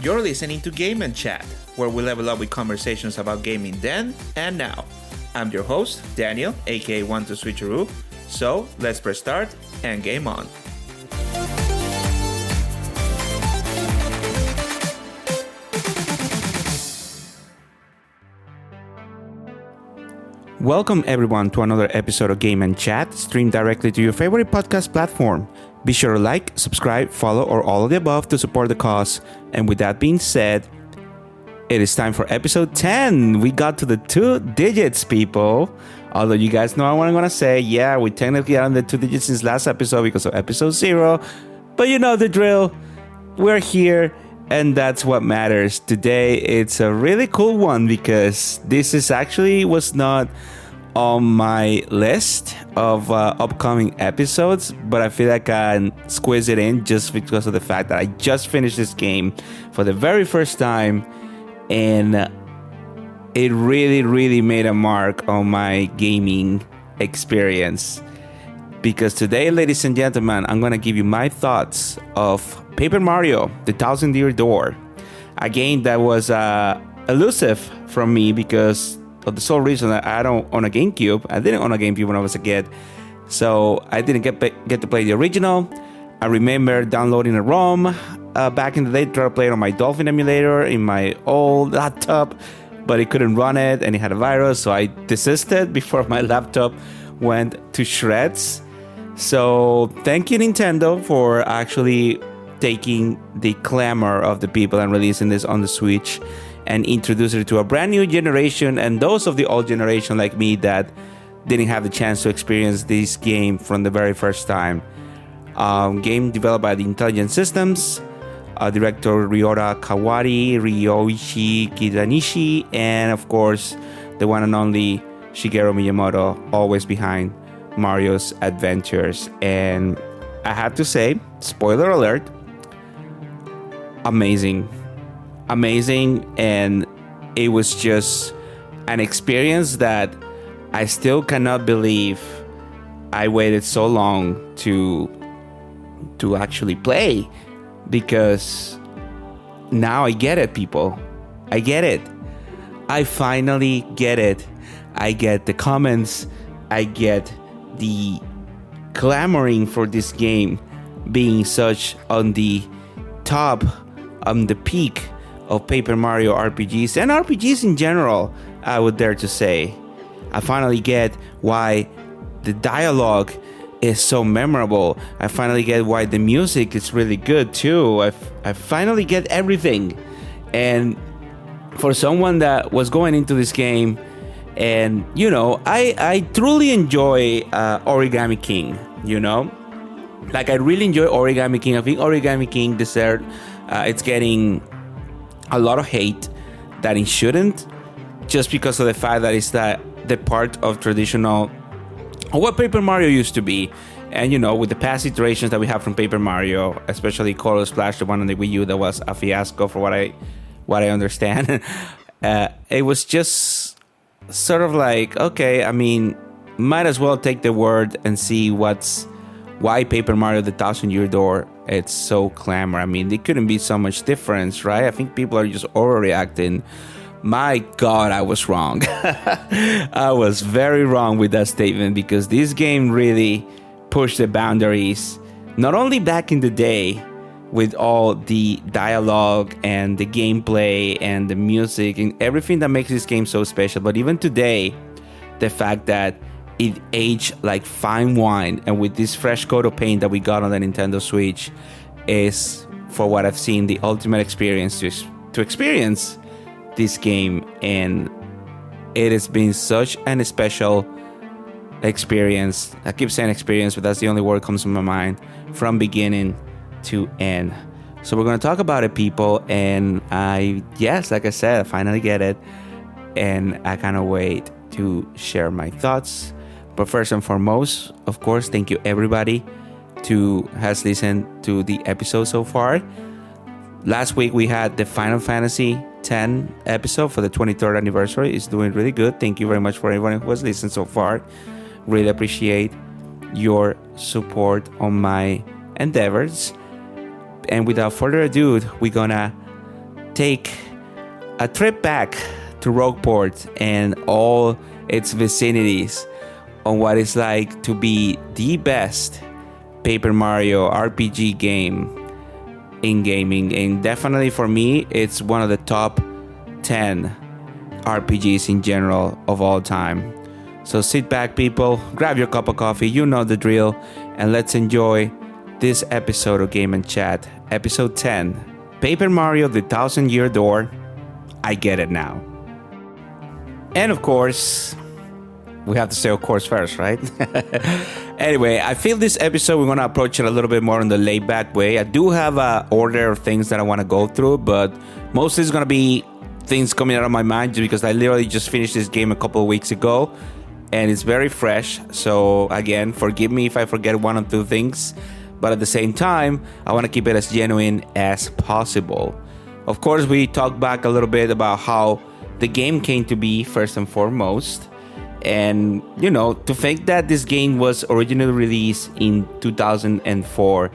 You're listening to Game and Chat, where we level up with conversations about gaming then and now. I'm your host, Daniel, a.k.a. Switcheroo. So let's press start and game on. Welcome everyone to another episode of Game and Chat, streamed directly to your favorite podcast platform. Be sure to like, subscribe, follow, or all of the above to support the cause. And with that being said, it is time for episode 10. We got to the 2 digits, people. Although you guys know what I'm going to say. Yeah, we technically are on the 2 digits since last episode because of episode 0. But you know the drill. We're here. And that's what matters. Today, it's a really cool one because this is actually was not on my list of upcoming episodes, but I feel like I can squeeze it in just because of the fact that I just finished this game for the very first time, and it really made a mark on my gaming experience. Because today, ladies and gentlemen, I'm going to give you my thoughts of Paper Mario, The Thousand Year Door. A game that was elusive from me because of the sole reason that I don't own a GameCube. I didn't own a GameCube when I was a kid. So I didn't get to play the original. I remember downloading a ROM back in the day, trying to play it on my Dolphin emulator in my old laptop. But it couldn't run it and it had a virus. So I desisted before my laptop went to shreds. So thank you, Nintendo, for actually taking the clamor of the people and releasing this on the Switch and introducing it to a brand new generation and those of the old generation like me that didn't have the chance to experience this game from the very first time. Game developed by the Intelligent Systems, director Ryota Kawari, Ryoichi Kidanishi, and of course the one and only Shigeru Miyamoto, always behind Mario's adventures. And I have to say, spoiler alert, amazing, and it was just an experience that I still cannot believe I waited so long to actually play, because now I get it, people. I get it. I finally get it. I get the comments. I get the clamoring for this game being such on the top, on the peak of Paper Mario RPGs and RPGs in general, I would dare to say. I finally get why the dialogue is so memorable. I finally get why the music is really good too. I finally get everything. And for someone that was going into this game, and you know, I truly enjoy Origami King, you know, like I really enjoy Origami King. I think Origami King deserved it's getting a lot of hate that it shouldn't, just because of the fact that it's the part of traditional what Paper Mario used to be. And you know, with the past iterations that we have from Paper Mario, especially Color Splash, the one on the Wii U that was a fiasco for what I understand, it was just sort of like, okay, I mean, might as well take the word and see why Paper Mario The Thousand Year Door, it's so clamor. I mean, there couldn't be so much difference, right? I think people are just overreacting. My God, I was wrong. I was very wrong with that statement, because this game really pushed the boundaries, not only back in the day with all the dialogue and the gameplay and the music and everything that makes this game so special, but even today, the fact that it aged like fine wine, and with this fresh coat of paint that we got on the Nintendo Switch, is, for what I've seen, the ultimate experience to experience this game. And it has been such an special experience. I keep saying experience, but that's the only word that comes to my mind, from beginning to end. So we're going to talk about it, people, and like I said, I finally get it, and I cannot wait to share my thoughts. But first and foremost, of course, thank you everybody who has listened to the episode so far. Last week we had the Final Fantasy X episode for the 23rd anniversary. It's doing really good. Thank you very much for everyone who has listened so far. Really appreciate your support on my endeavors. And without further ado, we're gonna take a trip back to Rogueport and all its vicinities on what it's like to be the best Paper Mario RPG game in gaming. And definitely for me, it's one of the top 10 RPGs in general of all time. So sit back, people, grab your cup of coffee, you know the drill, and let's enjoy this episode of Game and Chat, episode 10, Paper Mario: The Thousand Year Door. I get it now. And of course, we have to say of course first, right? Anyway, I feel this episode we're going to approach it a little bit more in the laid back way. I do have an order of things that I want to go through, but mostly it's going to be things coming out of my mind because I literally just finished this game a couple of weeks ago and it's very fresh. So again, forgive me if I forget one or two things, but at the same time, I want to keep it as genuine as possible. Of course, we talked back a little bit about how the game came to be first and foremost. And, you know, to think that this game was originally released in 2004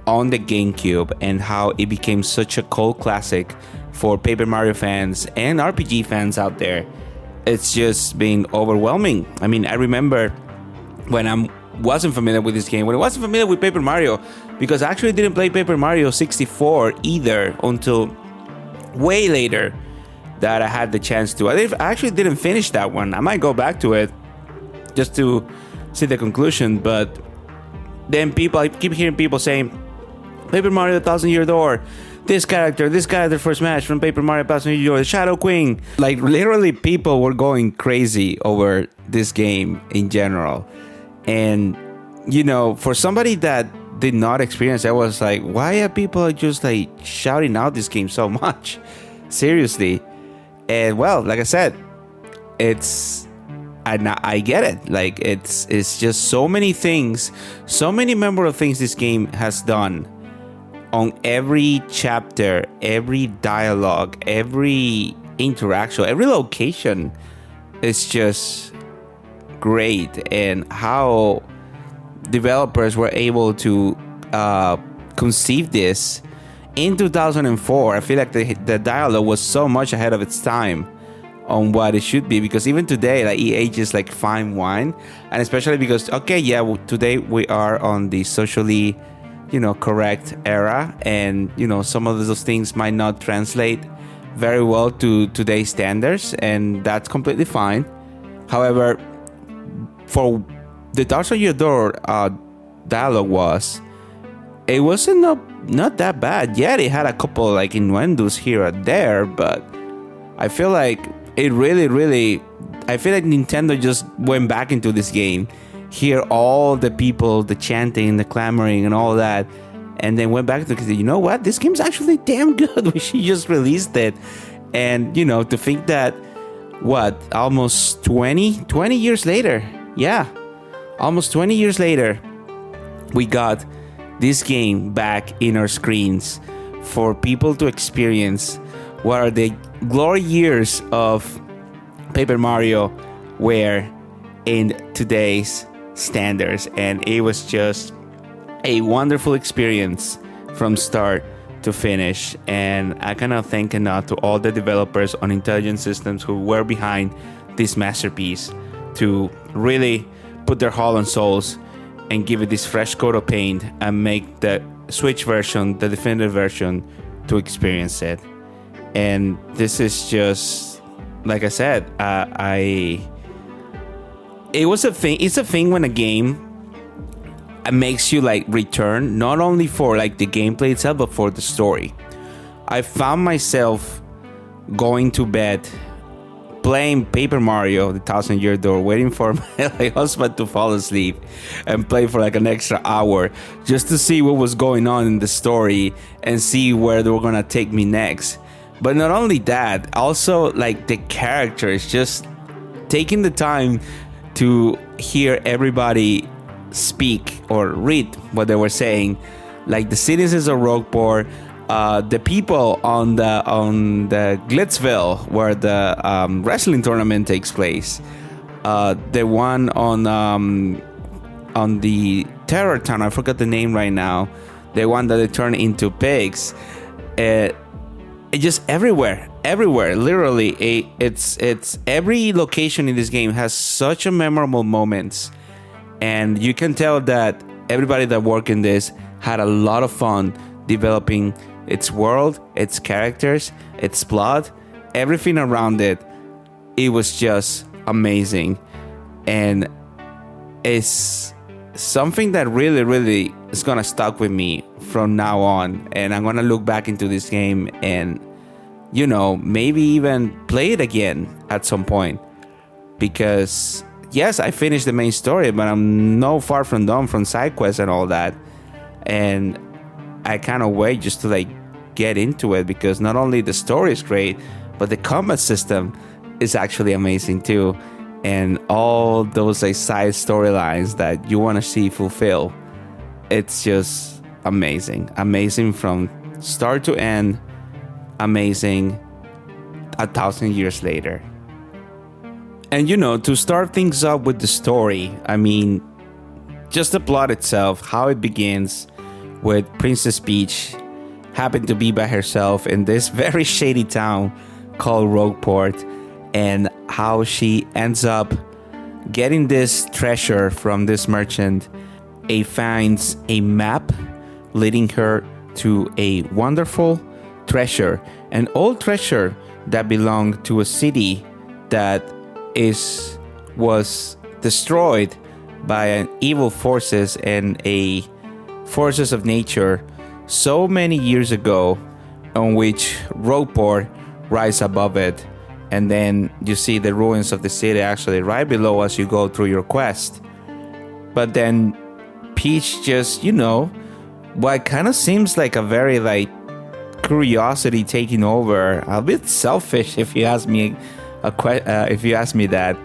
on the GameCube and how it became such a cult classic for Paper Mario fans and RPG fans out there. It's just been overwhelming. I mean, I remember when I wasn't familiar with this game, when I wasn't familiar with Paper Mario, because I actually didn't play Paper Mario 64 either until way later that I had the chance to. I actually didn't finish that one. I might go back to it just to see the conclusion, but then I keep hearing people saying, Paper Mario: The Thousand Year Door, this character for Smash from Paper Mario: Thousand Year Door, the Shadow Queen. Like, literally people were going crazy over this game in general. And, you know, for somebody that did not experience it, I was like, why are people just like shouting out this game so much? Seriously. And well, like I said, I get it. Like, it's just so many things, so many memorable things this game has done on every chapter, every dialogue, every interaction, every location. It's just great. And how developers were able to conceive this in 2004. I feel like the dialogue was so much ahead of its time on what it should be, because even today, like, EA just like fine wine, and especially because today we are on the socially, you know, correct era, and you know, some of those things might not translate very well to today's standards, and that's completely fine. However, for the Thousand Year Door dialogue it wasn't not that bad. Yeah, it had a couple like innuendos here and there, but I feel like I feel like Nintendo just went back into this game, hear all the people, the chanting, the clamoring and all that, and then went back to, you know what, this game's actually damn good. We should just released it. And, you know, to think that, almost 20 years later, almost 20 years later, we got this game back in our screens for people to experience what are the glory years of Paper Mario were in today's standards. And it was just a wonderful experience from start to finish. And I cannot thank enough to all the developers on Intelligent Systems who were behind this masterpiece to really put their heart and souls and give it this fresh coat of paint and make the Switch version, the definitive version, to experience it. And this is just, like I said, it was a thing. It's a thing when a game makes you like return, not only for like the gameplay itself, but for the story. I found myself going to bed playing Paper Mario: The Thousand Year Door, waiting for my husband to fall asleep and play for like an extra hour just to see what was going on in the story and see where they were gonna take me next. But not only that, also like the characters, just taking the time to hear everybody speak or read what they were saying, like the citizens of Rogueport, the people on the Glitzville where the wrestling tournament takes place, the one on the Terror Town, I forgot the name right now, the one that they turn into pigs. just everywhere. Literally, it's every location in this game has such a memorable moments, and you can tell that everybody that worked in this had a lot of fun developing its world, its characters, its plot, everything around it. It was just amazing, and it's something that really is gonna stuck with me from now on. And I'm gonna look back into this game and, you know, maybe even play it again at some point, because yes, I finished the main story, but I'm no far from done from side quests and all that, and I kind of wait just to like get into it, because not only the story is great, but the combat system is actually amazing too, and all those like side storylines that you want to see fulfill. It's just amazing from start to end. Amazing 1,000 years later. And you know, to start things up with the story, I mean, just the plot itself, how it begins with Princess Peach happened to be by herself in this very shady town called Rogueport, and how she ends up getting this treasure from this merchant. Finds a map leading her to a wonderful treasure, an old treasure that belonged to a city that was destroyed by an evil forces and a forces of nature so many years ago, on which Rogueport rise above it, and then you see the ruins of the city actually right below as you go through your quest. But then Peach just, you know, what kind of seems like a very like curiosity taking over, a bit selfish if you ask me that.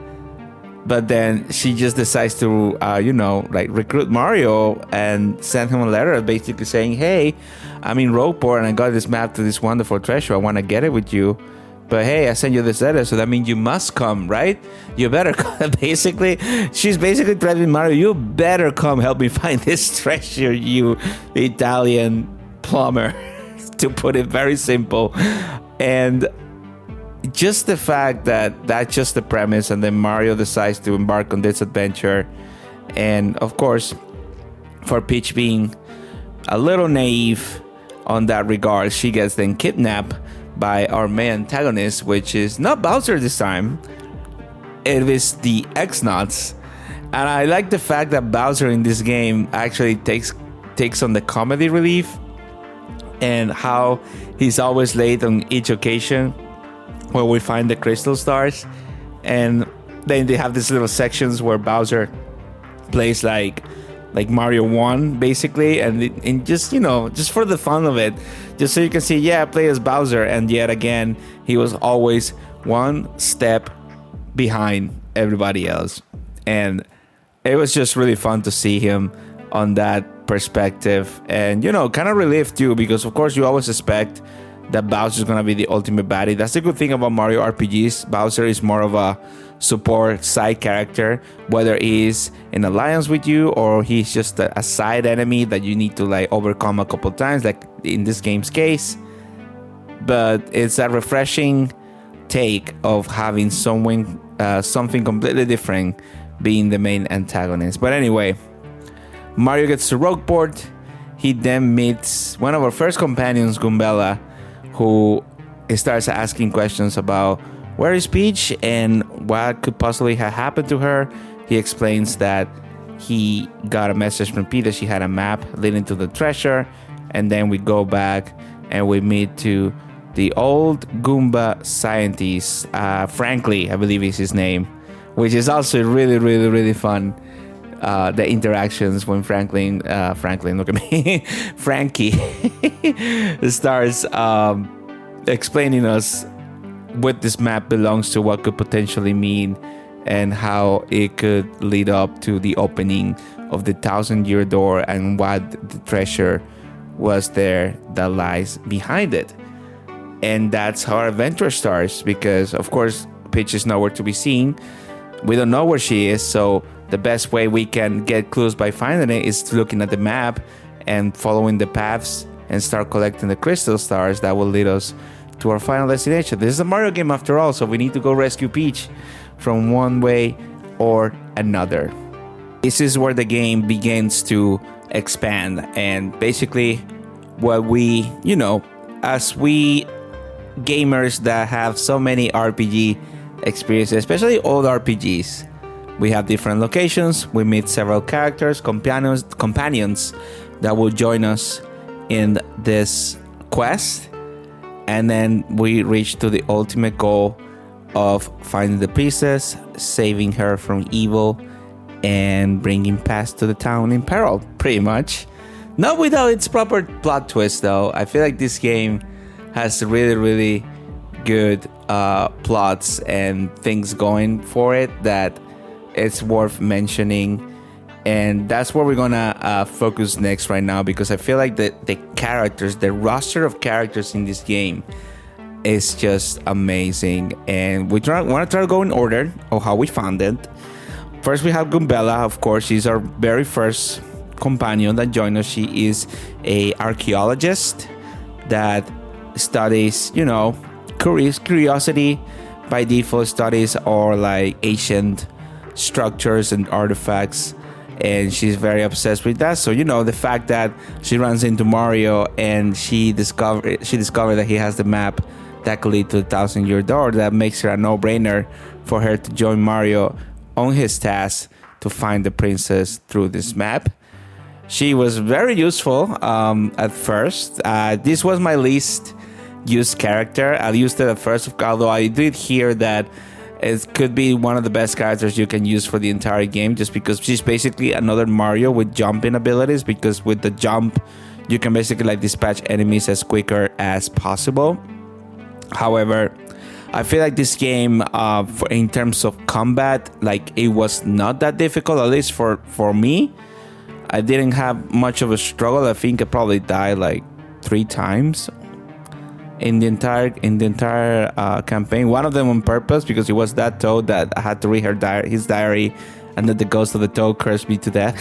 But then she just decides to, you know, like recruit Mario and send him a letter basically saying, hey, I'm in Rogueport and I got this map to this wonderful treasure. I want to get it with you. But hey, I sent you this letter, so that means you must come, right? You better come. She's basically threatening Mario, you better come help me find this treasure, you Italian plumber, to put it very simple. And just the fact that that's just the premise, and then Mario decides to embark on this adventure. And of course, for Peach being a little naive on that regard, she gets then kidnapped by our main antagonist, which is not Bowser this time. It is the X-Nuts. And I like the fact that Bowser in this game actually takes on the comedy relief, and how he's always late on each occasion where we find the crystal stars. And then they have these little sections where Bowser plays like Mario 1 basically, and just, you know, just for the fun of it, just so you can see, yeah, play as Bowser, and yet again he was always one step behind everybody else. And it was just really fun to see him on that perspective, and, you know, kind of relief too, because of course you always expect that Bowser is gonna be the ultimate baddie. That's the good thing about Mario RPGs. Bowser is more of a support side character, whether he's in alliance with you or he's just a side enemy that you need to like overcome a couple times, like in this game's case. But it's a refreshing take of having something completely different being the main antagonist. But anyway, Mario gets to Rogueport. He then meets one of our first companions, Goombella, who starts asking questions about where is Peach and what could possibly have happened to her. He explains that he got a message from Peach that she had a map leading to the treasure, and then we go back and we meet to the old Goomba scientist, Frankly, I believe is his name, which is also really fun. The interactions when Franklin, look at me, Frankie starts explaining us what this map belongs to, what could potentially mean, and how it could lead up to the opening of the 1,000-year door and what the treasure was there that lies behind it. And that's how our adventure starts, because of course Peach is nowhere to be seen. We don't know where she is, so the best way we can get clues by finding it is looking at the map and following the paths and start collecting the crystal stars that will lead us to our final destination. This is a Mario game after all, so we need to go rescue Peach from one way or another. This is where the game begins to expand, and basically what we, as we gamers that have so many RPG experiences, especially old RPGs, we have different locations, we meet several characters, companions that will join us in this quest, and then we reach to the ultimate goal of finding the princess, saving her from evil, and bringing Paz to the town in peril, pretty much. Not without its proper plot twist, though. I feel like this game has really, really good plots and things going for it that it's worth mentioning. And that's where we're gonna focus next right now, because I feel like the characters, the roster of characters in this game is just amazing. And we want to try to go in order of how we found it. First, we have Gumbella. Of course, she's our very first companion that joined us. She is a archaeologist that studies, curiosity by default, studies all like ancient structures and artifacts, and she's very obsessed with that. So the fact that she runs into Mario and she discovered that he has the map that could lead to the 1,000-year door, that makes her a no-brainer for her to join Mario on his task to find the princess through this map. She was very useful at first. This was my least used character. I used it at first, although I did hear that it could be one of the best characters you can use for the entire game, just because she's basically another Mario with jumping abilities, because with the jump you can basically dispatch enemies as quicker as possible. However, I feel like this game, in terms of combat, it was not that difficult, at least for me. I didn't have much of a struggle. I think I probably died 3 times in the entire campaign. One of them on purpose, because it was that toad that I had to read his diary, and then the ghost of the toad cursed me to death.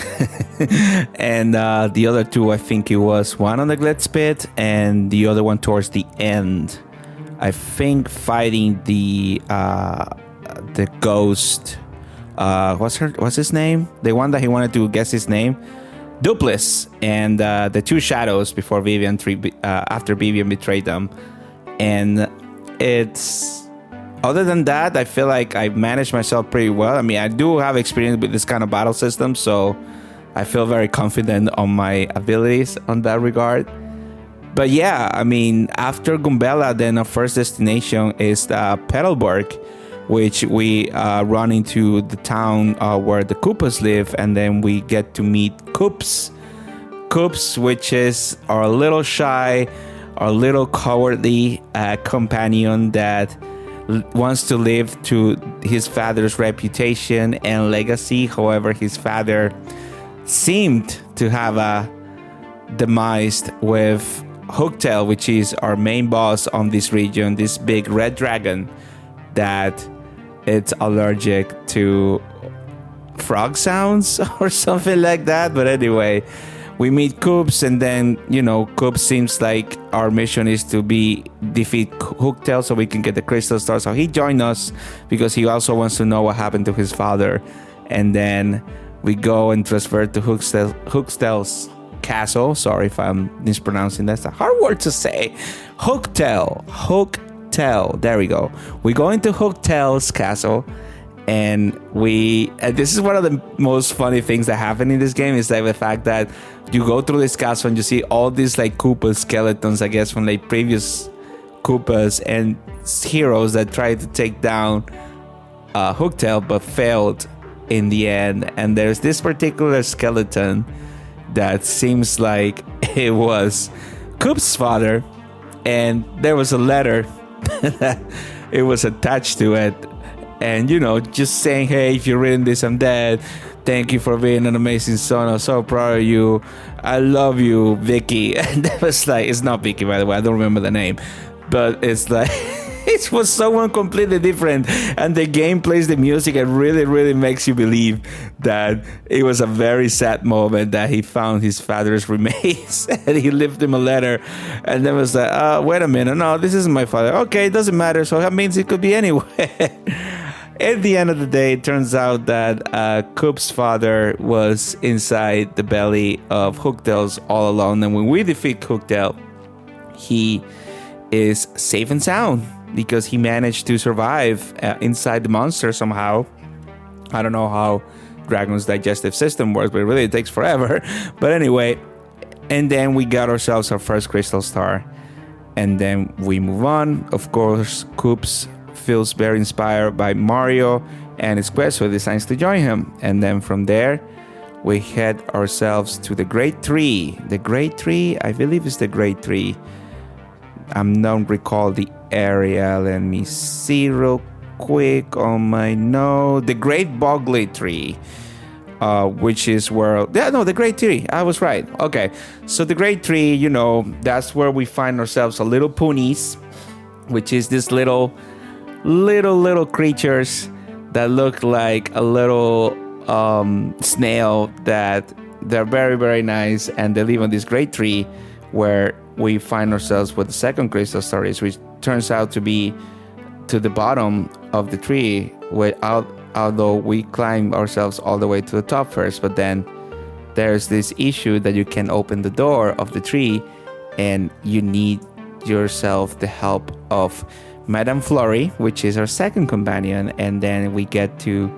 And the other 2, I think it was one on the Glitz Pit and the other one towards the end. I think fighting the ghost. What's his name? The one that he wanted to guess his name, Dupless, and the 2 shadows before after Vivian betrayed them. And it's, other than that, I feel like I managed myself pretty well. I mean, I do have experience with this kind of battle system, so I feel very confident on my abilities on that regard. But yeah, I mean, after Gumbella, then our first destination is Petalburg, which we run into the town where the Koopas live, and then we get to meet Koops. Koops, which is our little shy, our little cowardly companion that wants to live to his father's reputation and legacy. However, his father seemed to have a demise with Hooktail, which is our main boss on this region, this big red dragon that it's allergic to frog sounds or something like that. But anyway, we meet Koops, and then Koops seems like our mission is to defeat Hooktail so we can get the crystal star. So he joined us because he also wants to know what happened to his father. And then we go and transfer to Hooktail's castle. Sorry if I'm mispronouncing that. It's a hard word to say. Hooktail. There we go. We go into Hooktail's castle, and this is one of the most funny things that happen in this game, is the fact that you go through this castle and you see all these Koopa skeletons, I guess, from previous Koopas and heroes that tried to take down Hooktail but failed in the end. And there's this particular skeleton that seems like it was Koop's father, and there was a letter that it was attached to it, and just saying, hey, if you're reading this, I'm dead. Thank you for being an amazing son. I'm so proud of you. I love you, Vicky. And that was it's not Vicky, by the way. I don't remember the name, but it's It was someone completely different, and the game plays the music and really makes you believe that it was a very sad moment that he found his father's remains and he left him a letter, and then was like, wait a minute, no, this isn't my father. Okay, it doesn't matter, so that means it could be anywhere. At the end of the day, it turns out that Coop's father was inside the belly of Hooktail's all along. And when we defeat Hooktail, he is safe and sound because he managed to survive inside the monster somehow. I don't know how Dragon's digestive system works, but really it takes forever. But anyway, and then we got ourselves our first Crystal Star. And then we move on. Of course, Coop's feels very inspired by Mario and his quest, so he decides to join him. And then from there, we head ourselves to the Great Tree. The Great Tree, I believe it's the Great Tree. I don't recall the area. Let me see real quick on my note. The Great Bogley Tree, which is where... Yeah, no, the Great Tree. I was right. Okay, so the Great Tree, you know, that's where we find ourselves a little ponies, which is this little creatures that look like a little snail, that they're very nice, and they live on this great tree where we find ourselves with the second Crystal Star, which turns out to be to the bottom of the tree, although we climb ourselves all the way to the top first. But then there's this issue that you can open the door of the tree, and you need yourself the help of Madame Flurry, which is our second companion, and then we get to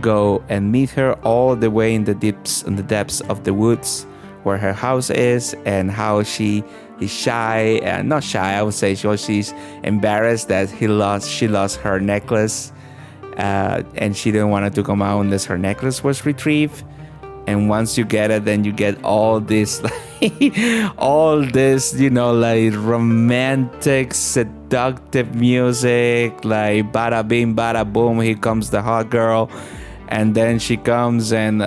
go and meet her all the way in the depths of the woods where her house is, and how she is shy, not shy, I would say she's embarrassed that she lost her necklace, and she didn't want it to come out unless her necklace was retrieved. And once you get it, then you get all this, all this, you know, like romantic, seductive music, like bada bing, bada boom, here comes the hot girl. And then she comes and,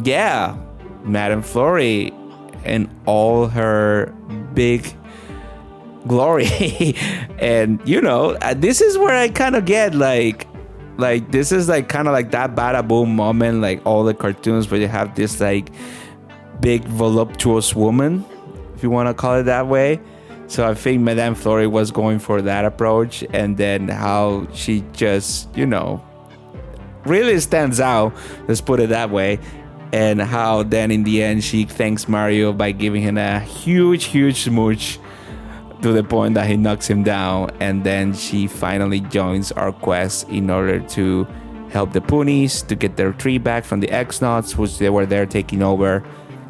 yeah, Madame Flurry in all her big glory. And, you know, this is where I kind of get like this is like kind of like that bada boom moment, like all the cartoons where you have this like big voluptuous woman, if you want to call it that way. So I think Madame Flurry was going for that approach, and then how she just, you know, really stands out, let's put it that way. And how then in the end she thanks Mario by giving him a huge smooch to the point that he knocks him down. And then she finally joins our quest in order to help the Punies to get their tree back from the X-Nauts, which they were there taking over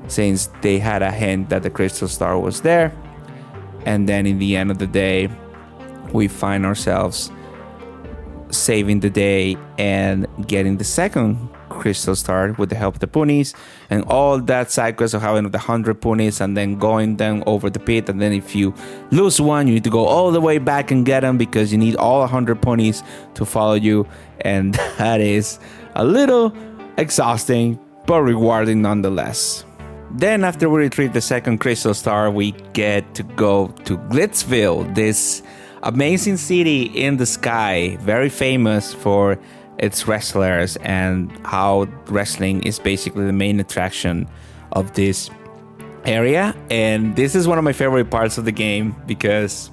since they had a hint that the Crystal Star was there. And then in the end of the day, we find ourselves saving the day and getting the second Crystal Star with the help of the Punies, and all that side quest of having the 100 Punies and then going them over the pit. And then if you lose one, you need to go all the way back and get them, because you need all 100 Punies to follow you. And that is a little exhausting, but rewarding nonetheless. Then after we retrieve the second Crystal Star, we get to go to Glitzville, this amazing city in the sky, very famous for its wrestlers and how wrestling is basically the main attraction of this area. And this is one of my favorite parts of the game, because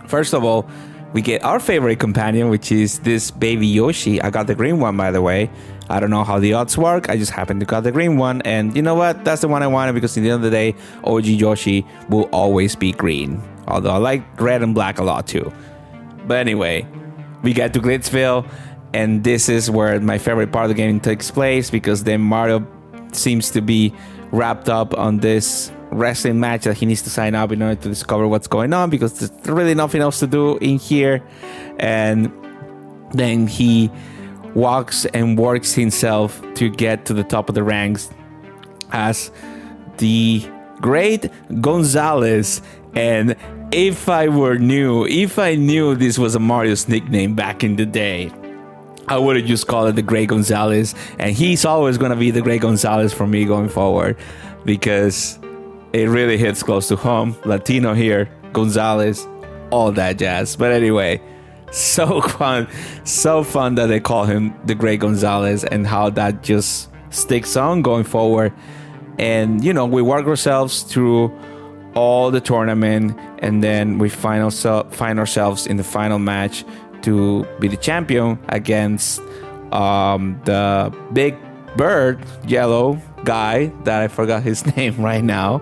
first of all, we get our favorite companion, which is this baby Yoshi. I got the green one, by the way. I don't know how the odds work. I just happened to got the green one. And you know what? That's the one I wanted, because at the end of the day, OG Yoshi will always be green. Although I like red and black a lot too. But anyway, we get to Glitzville. And this is where my favorite part of the game takes place, because then Mario seems to be wrapped up on this wrestling match that he needs to sign up in order to discover what's going on, because there's really nothing else to do in here. And then he walks and works himself to get to the top of the ranks as the Great Gonzalez. And if I knew this was a Mario's nickname back in the day, I would have just called it the Great Gonzalez. And he's always going to be the Great Gonzalez for me going forward, because it really hits close to home. Latino here, Gonzalez, all that jazz. But anyway, so fun that they call him the Great Gonzalez, and how that just sticks on going forward. And we work ourselves through all the tournament, and then we find ourselves in the final match to be the champion against the big bird yellow guy that I forgot his name right now.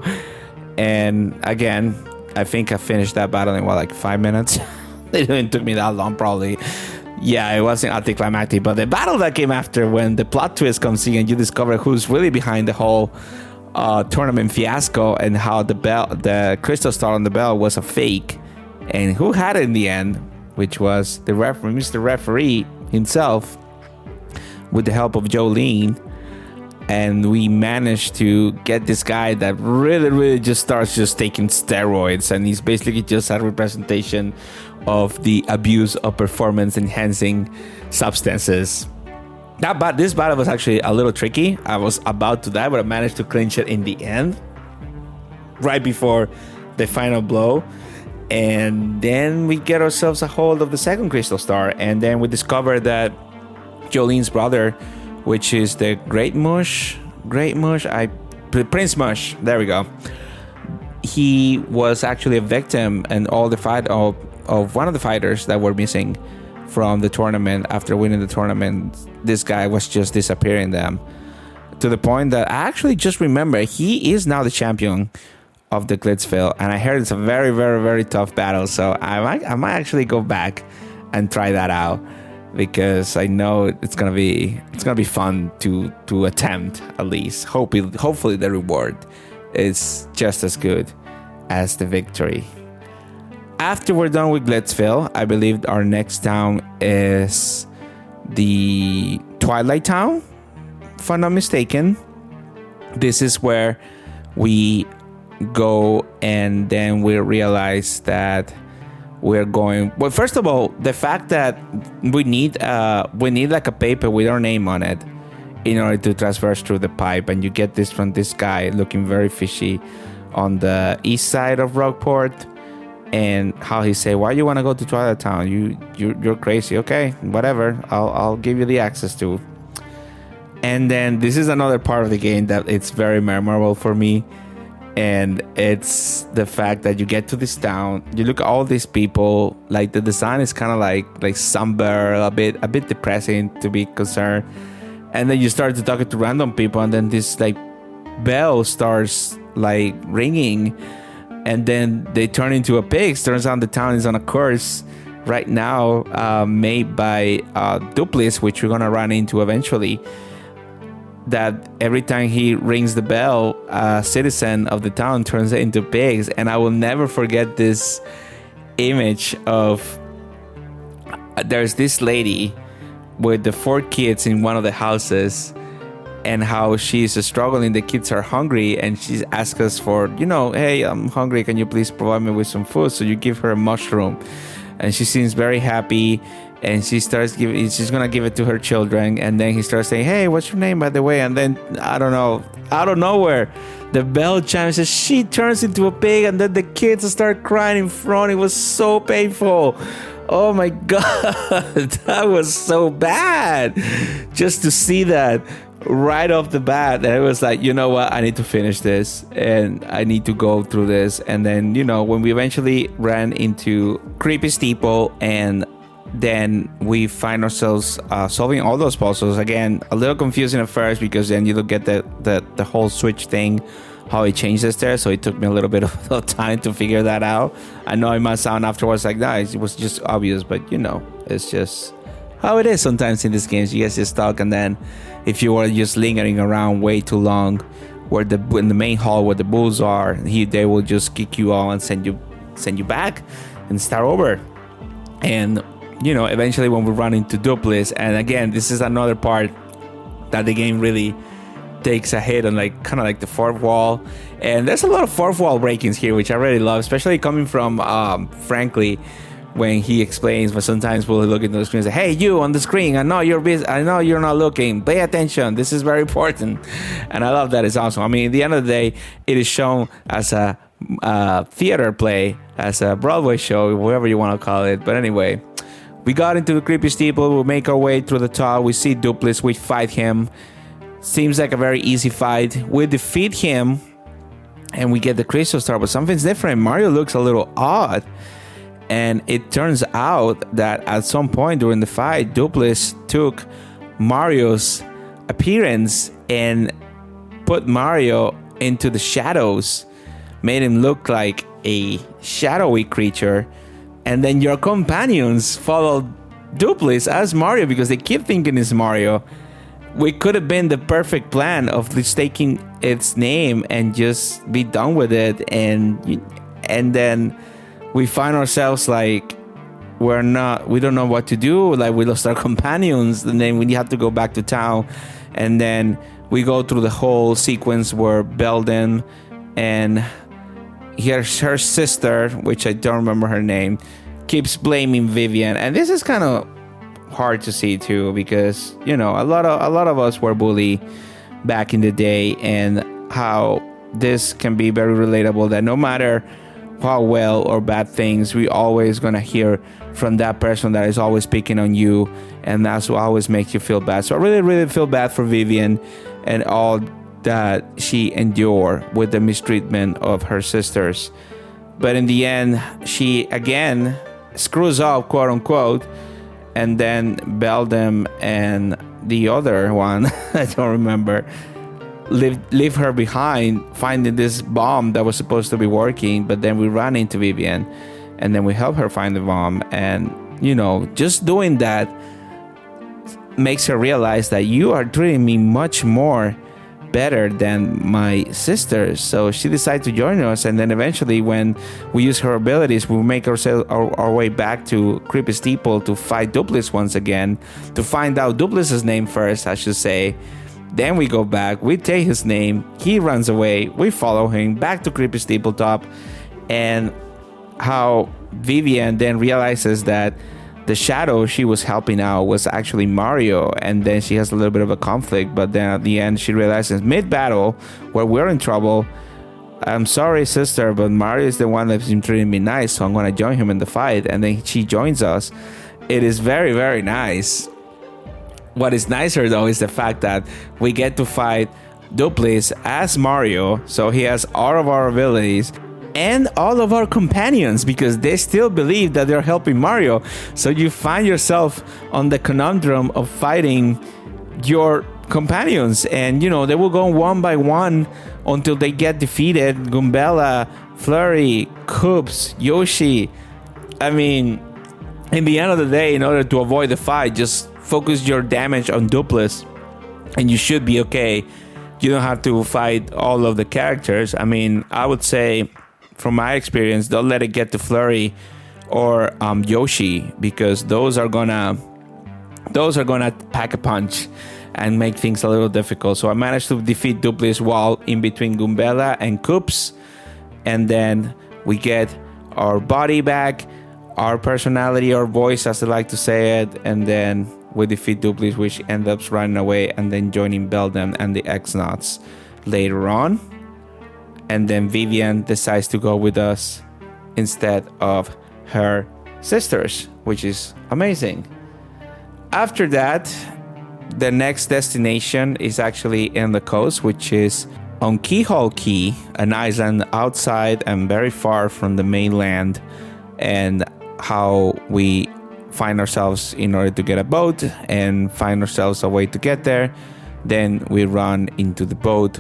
And again, I think I finished that battle in like 5 minutes. It didn't took me that long, probably. Yeah, it wasn't anticlimactic, but the battle that came after, when the plot twist comes in and you discover who's really behind the whole tournament fiasco, and how the crystal star on the bell was a fake, and who had it in the end, which was the Mr. Referee himself, with the help of Jolene. And we managed to get this guy that really just starts just taking steroids, and he's basically just a representation of the abuse of performance enhancing substances. This battle was actually a little tricky. I was about to die, but I managed to clinch it in the end, right before the final blow. And then we get ourselves a hold of the second crystal star, and then we discover that Jolene's brother, which is the Prince Mush, there we go. He was actually a victim, and all the fight of one of the fighters that were missing from the tournament. After winning the tournament, this guy was just disappearing them, to the point that I actually just remember he is now the champion of the Glitzville, and I heard it's a very, very, very tough battle. So I might actually go back and try that out, because I know it's gonna be fun to attempt, at least. Hopefully the reward is just as good as the victory. After we're done with Glitzville, I believe our next town is the Twilight Town, if I'm not mistaken. This is where we go, and then we realize that we're going. Well, first of all, the fact that we need like a paper with our name on it in order to traverse through the pipe, and you get this from this guy looking very fishy on the east side of Rockport, and how he say, "Why you want to go to Twilight Town? You're crazy." Okay, whatever. I'll give you the access to. And then this is another part of the game that it's very memorable for me. And it's the fact that you get to this town, you look at all these people, like the design is kind of like somber, a bit depressing, to be concerned. And then you start to talk to random people, and then this like bell starts like ringing, and then they turn into a pig. Turns out the town is on a course right now, made by Duplis, which we're gonna run into eventually. That every time he rings the bell, a citizen of the town turns into pigs. And I will never forget this image of there's this lady with the 4 kids in one of the houses, and how she's struggling. The kids are hungry, and she asks us for, hey, I'm hungry, can you please provide me with some food? So you give her a mushroom, and she seems very happy. And she's gonna give it to her children, and then he starts saying, "Hey, what's your name, by the way?" And then I don't know, out of nowhere, the bell chimes, and she turns into a pig, and then the kids start crying in front. It was so painful. Oh my god, that was so bad. Just to see that right off the bat, and it was like, you know what? I need to finish this, and I need to go through this. And then when we eventually ran into Creepy Steeple, and then we find ourselves solving all those puzzles. Again, a little confusing at first, because then you look at the whole switch thing, how it changes there. So it took me a little bit of time to figure that out. I know it might sound afterwards like that, it was just obvious, but it's just how it is sometimes in these games. You get stuck, and then if you were just lingering around way too long, in the main hall where the bulls are, they will just kick you out and send you back and start over. And eventually when we run into Duplis, and again, this is another part that the game really takes a hit on, like kind of like the fourth wall. And there's a lot of fourth wall breakings here, which I really love, especially coming from Frankly, when he explains. But sometimes we'll look into the screen and say, "Hey, you on the screen, I know you're busy, I know you're not looking, pay attention, this is very important." And I love that. It's awesome. I mean, at the end of the day, it is shown as a theater play, as a Broadway show, whatever you want to call it. But anyway, we got into the creepy steeple. We make our way through the top. We see Dupless. We fight him. Seems like a very easy fight. We defeat him, and we get the crystal star. But something's different. Mario looks a little odd. And it turns out that at some point during the fight, Dupless took Mario's appearance and put Mario into the shadows, made him look like a shadowy creature. And then your companions followed Dupless as Mario because they keep thinking it's Mario. We could have been the perfect plan of just taking its name and just be done with it. And then we find ourselves like we don't know what to do. Like we lost our companions, and then we have to go back to town. And then we go through the whole sequence where Belden and her sister, which I don't remember her name, keeps blaming Vivian. And this is kind of hard to see too, because a lot of us were bullied back in the day, and how this can be very relatable, that no matter how well or bad things, we always gonna hear from that person that is always picking on you, and that's what always makes you feel bad. So I really, really feel bad for Vivian and all that she endured with the mistreatment of her sisters. But in the end, she again screws up, quote unquote, and then Beldam and the other one, I don't remember, leave her behind, finding this bomb that was supposed to be working. But then we run into Vivian, and then we help her find the bomb. And just doing that makes her realize that you are treating me much more better than my sisters. So she decided to join us, and then eventually, when we use her abilities, we make our way back to Creepy Steeple to fight Dupless once again, to find out Dupless's name first, I should say. Then we go back, we take his name, he runs away, we follow him back to Creepy Steepletop, and how Vivian then realizes that the shadow she was helping out was actually Mario, and then she has a little bit of a conflict. But then at the end, she realizes mid-battle, where we're in trouble, I'm sorry, sister, but Mario is the one that's been treating me nice, so I'm going to join him in the fight. And then she joins us. It is very, very nice. What is nicer, though, is the fact that we get to fight Dupless as Mario, so he has all of our abilities and all of our companions, because they still believe that they're helping Mario. So you find yourself on the conundrum of fighting your companions, and they will go one by one until they get defeated. Goombella, Flurry, Koops, Yoshi. I mean, in the end of the day, in order to avoid the fight, just focus your damage on Dupless and you should be okay. You don't have to fight all of the characters. I mean, I would say, from my experience, don't let it get to Flurry or Yoshi, because those are gonna pack a punch and make things a little difficult. So I managed to defeat Dupless while in between Goombella and Koops, and then we get our body back, our personality, our voice, as I like to say it, and then we defeat Dupless, which ends up running away and then joining Beldam and the X-Nauts later on. And then Vivian decides to go with us instead of her sisters, which is amazing. After that, the next destination is actually in the coast, which is on Keyhole Key, an island outside and very far from the mainland, and how we find ourselves in order to get a boat and find ourselves a way to get there. Then we run into the boat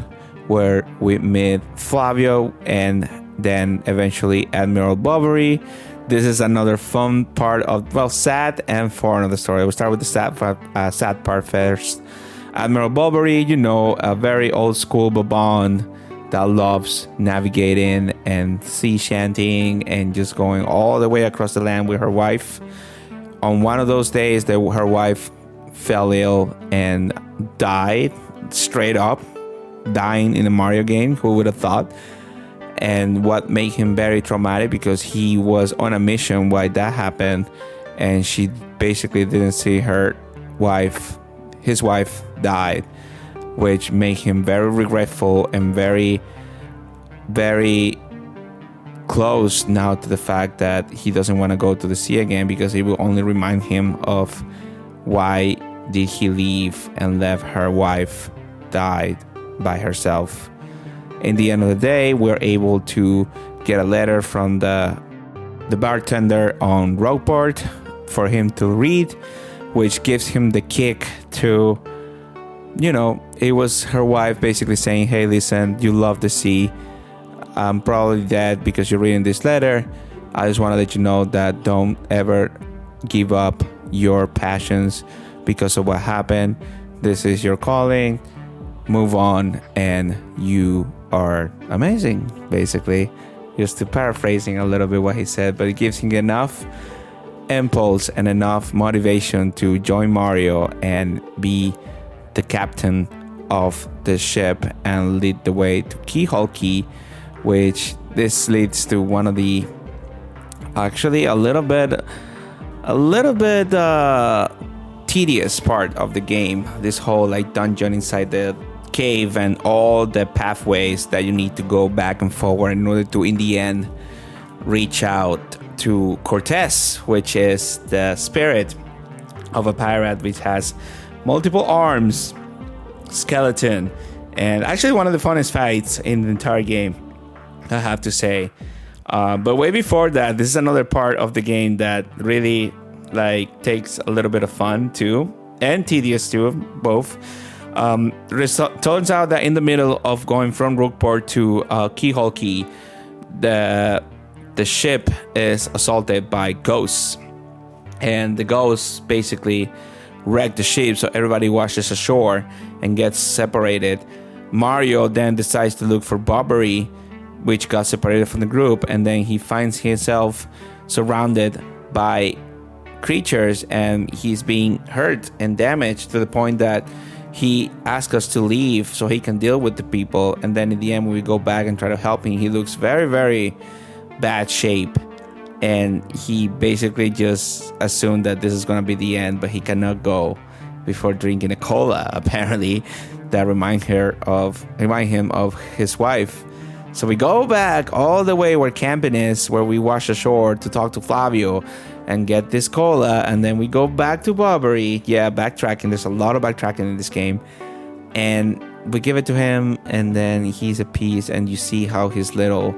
where we meet Flavio and then eventually Admiral Bovary. This is another fun part of, sad and fun of the story. We'll start with the sad part first. Admiral Bovary, a very old school Bobon that loves navigating and sea shantying and just going all the way across the land with her wife. On one of those days, her wife fell ill and died, straight up, dying in a Mario game. Who would have thought? And what made him very traumatic, because he was on a mission why that happened, and she basically didn't see his wife died, which made him very regretful and very, very close now to the fact that he doesn't want to go to the sea again, because it will only remind him of why did he leave and left her wife died by herself. In the end of the day, we're able to get a letter from the bartender on Rockport for him to read, which gives him the kick to, it was her wife basically saying, hey, listen, you love the sea. I'm probably dead because you're reading this letter. I just want to let you know that don't ever give up your passions because of what happened. This is your calling. Move on, and you are amazing, basically. Just to paraphrasing a little bit what he said, but it gives him enough impulse and enough motivation to join Mario and be the captain of the ship and lead the way to Keyhole Key, which this leads to one of the actually a little bit tedious part of the game. This whole like dungeon inside the cave and all the pathways that you need to go back and forward in order to, in the end, reach out to Cortez, which is the spirit of a pirate which has multiple arms, skeleton, and actually one of the funnest fights in the entire game, I have to say. But way before that, this is another part of the game that really like takes a little bit of fun too, and tedious too, both. Turns out that in the middle of going from Rookport to Keyhole Key, the ship is assaulted by ghosts, and the ghosts basically wreck the ship, so everybody washes ashore and gets separated. Mario then decides to look for Bobbery, which got separated from the group, and then he finds himself surrounded by creatures, and he's being hurt and damaged to the point that he asks us to leave so he can deal with the people. And then in the end, when we go back and try to help him, he looks very, very bad shape, and he basically just assumed that this is going to be the end, but he cannot go before drinking a cola, apparently, that remind him of his wife. So we go back all the way where camping is, where we wash ashore to talk to Flavio and get this cola, and then we go back to Bobbery. Yeah, backtracking. There's a lot of backtracking in this game. And we give it to him, and then he's at peace, and you see how his little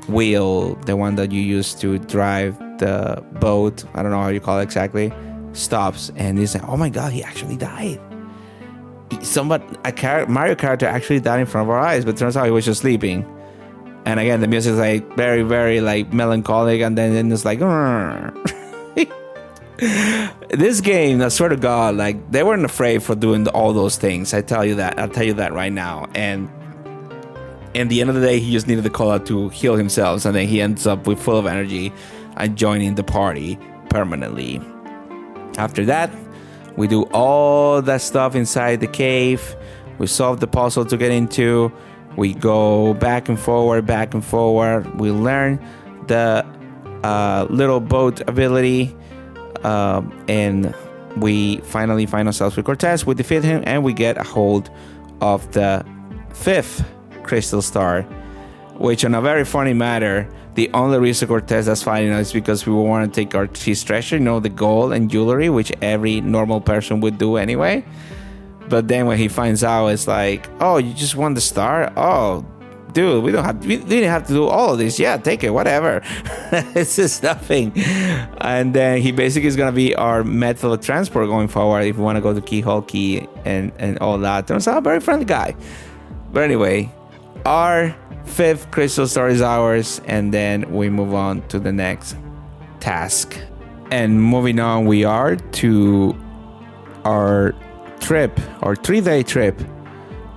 wheel, the one that you use to drive the boat, I don't know how you call it exactly, stops, and he's like, oh my god, he actually died. Mario character actually died in front of our eyes, but turns out he was just sleeping. And again, the music is like very, very like melancholic, and then it's like this game, I swear to God, like they weren't afraid for doing all those things. I'll tell you that right now. And in the end of the day, he just needed the cola to heal himself, and then he ends up with full of energy and joining the party permanently. After that, we do all that stuff inside the cave. We solve the puzzle to get into. We go back and forward. We learn the little boat ability. And we finally find ourselves with Cortez. We defeat him, and we get a hold of the 5th crystal star, which, on a very funny matter, the only reason Cortez is fighting us is because we want to take his treasure, the gold and jewelry, which every normal person would do anyway. But then when he finds out, it's like, oh, you just won the star? Oh, dude, we didn't have to do all of this. Yeah, take it, whatever. It's just nothing. And then he basically is going to be our method of transport going forward if we want to go to Keyhole Key and all that. Turns out a very friendly guy. But anyway, our 5th crystal star is ours, and then we move on to the next task. And moving on, we are to our 3-day trip,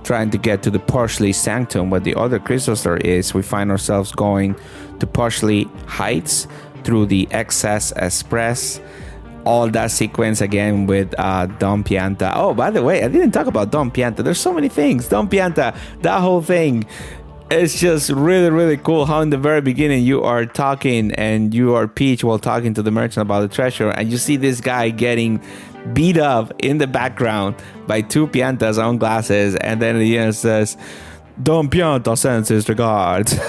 trying to get to the Parsley Sanctum, where the other crystal star is. We find ourselves going to Parsley Heights through the XS Express. All that sequence again with Don Pianta. Oh, by the way, I didn't talk about Don Pianta. There's so many things. Don Pianta, that whole thing. It's just really, really cool how in the very beginning you are talking and you are Peach while talking to the merchant about the treasure, and you see this guy getting beat up in the background by 2 Piantas on glasses, and then at the end it says, Don Pianta sends his regards.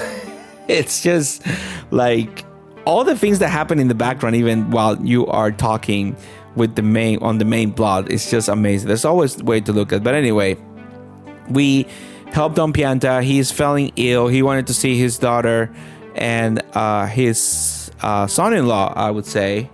It's just like all the things that happen in the background, even while you are talking with the main plot. It's just amazing. There's always a way to look at. But anyway, we helped Don Pianta. He's feeling ill. He wanted to see his daughter and his son-in-law, I would say,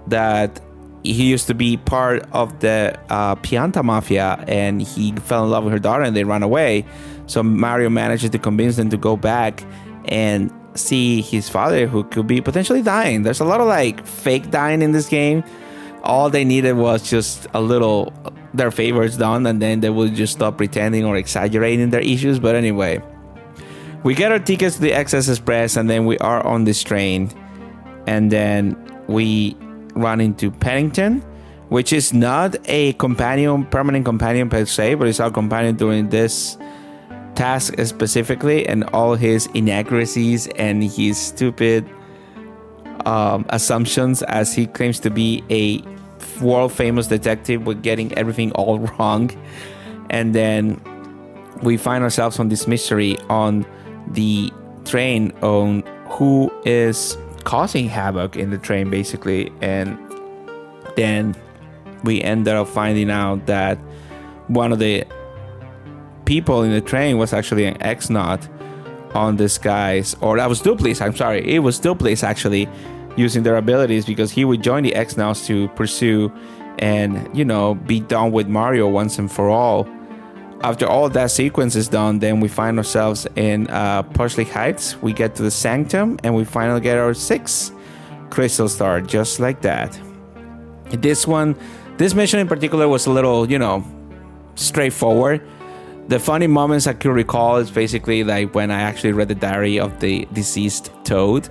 that he used to be part of the Pianta Mafia, and he fell in love with her daughter and they ran away. So Mario manages to convince them to go back and see his father, who could be potentially dying. There's a lot of like fake dying in this game. All they needed was just a little their favors done, and then they would just stop pretending or exaggerating their issues. But anyway, we get our tickets to the XS Express, and then we are on this train, and then we run into Pennington, which is not a permanent companion per se, but it's our companion during this task specifically, and all his inaccuracies and his stupid assumptions, as he claims to be a world famous detective with getting everything all wrong. And then we find ourselves on this mystery on the train on who is causing havoc in the train, basically. And then we ended up finding out that one of the people in the train was actually an ex-Naut on disguise, or that was Duplice. I'm sorry, it was Duplice actually using their abilities, because he would join the ex-Nauts to pursue and, you know, be done with Mario once and for all. After all that sequence is done, then we find ourselves in Parsley Heights. We get to the Sanctum, and we finally get our 6th Crystal Star, just like that. This mission in particular was a little, you know, straightforward. The funny moments I could recall is basically like when I actually read the diary of the deceased Toad,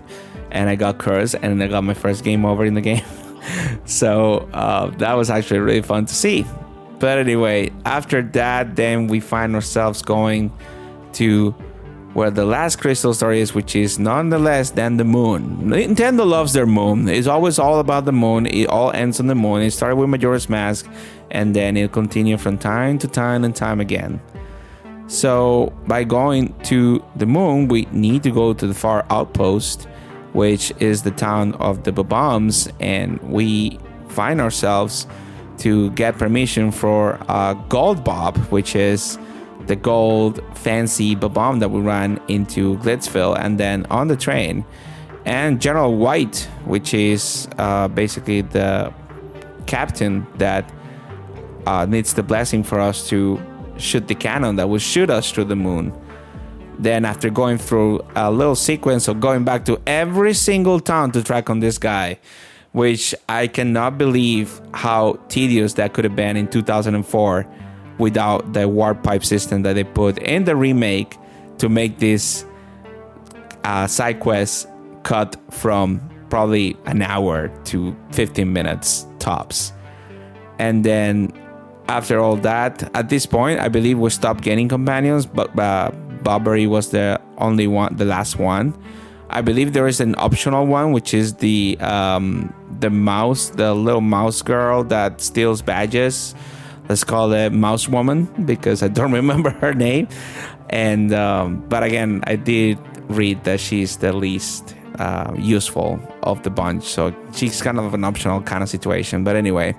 and I got cursed, and I got my first game over in the game. So that was actually really fun to see. But anyway, after that, then we find ourselves going to where the last crystal star is, which is none less than the moon. Nintendo loves their moon. It's always all about the moon. It all ends on the moon. It started with Majora's Mask, and then it'll continue from time to time and time again. So by going to the moon, we need to go to the far outpost, which is the town of the Bob-ombs, and we find ourselves to get permission for Gold Bob, which is the gold fancy Bob-omb that we ran into Glitzville and then on the train, and General White, which is basically the captain that needs the blessing for us to shoot the cannon that will shoot us through the moon. Then after going through a little sequence of going back to every single town to track on this guy, which I cannot believe how tedious that could have been in 2004 without the warp pipe system that they put in the remake to make this side quest cut from probably an hour to 15 minutes tops. And then after all that, at this point, I believe we stopped getting companions, but Bobbery was the only one, the last one. I believe there is an optional one, which is the mouse, the little mouse girl that steals badges. Let's call it Mouse Woman, because I don't remember her name. And but again, I did read that she's the least useful of the bunch, so she's kind of an optional kind of situation. But anyway,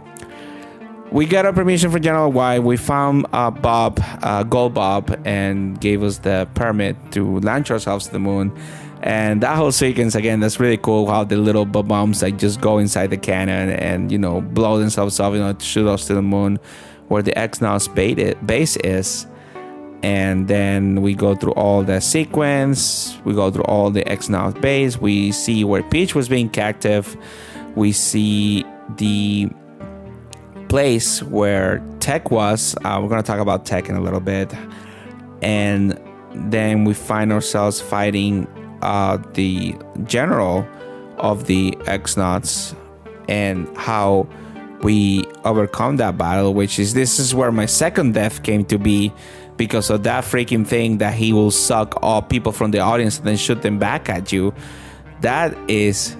we got our permission for General White. We found Gold Bob, and gave us the permit to launch ourselves to the moon. And that whole sequence, again, that's really cool, how the little bombs like just go inside the cannon and, you know, blow themselves up, you know, to shoot us to the moon where the X-Naut's base is. And then we go through all the sequence. We go through all the X-Naut base. We see where Peach was being captive. We see the place where Tech was. We're going to talk about Tech in a little bit. And then we find ourselves fighting the general of the X-Nauts, and how we overcome that battle, this is where my second death came to be, because of that freaking thing that he will suck all people from the audience and then shoot them back at you. That is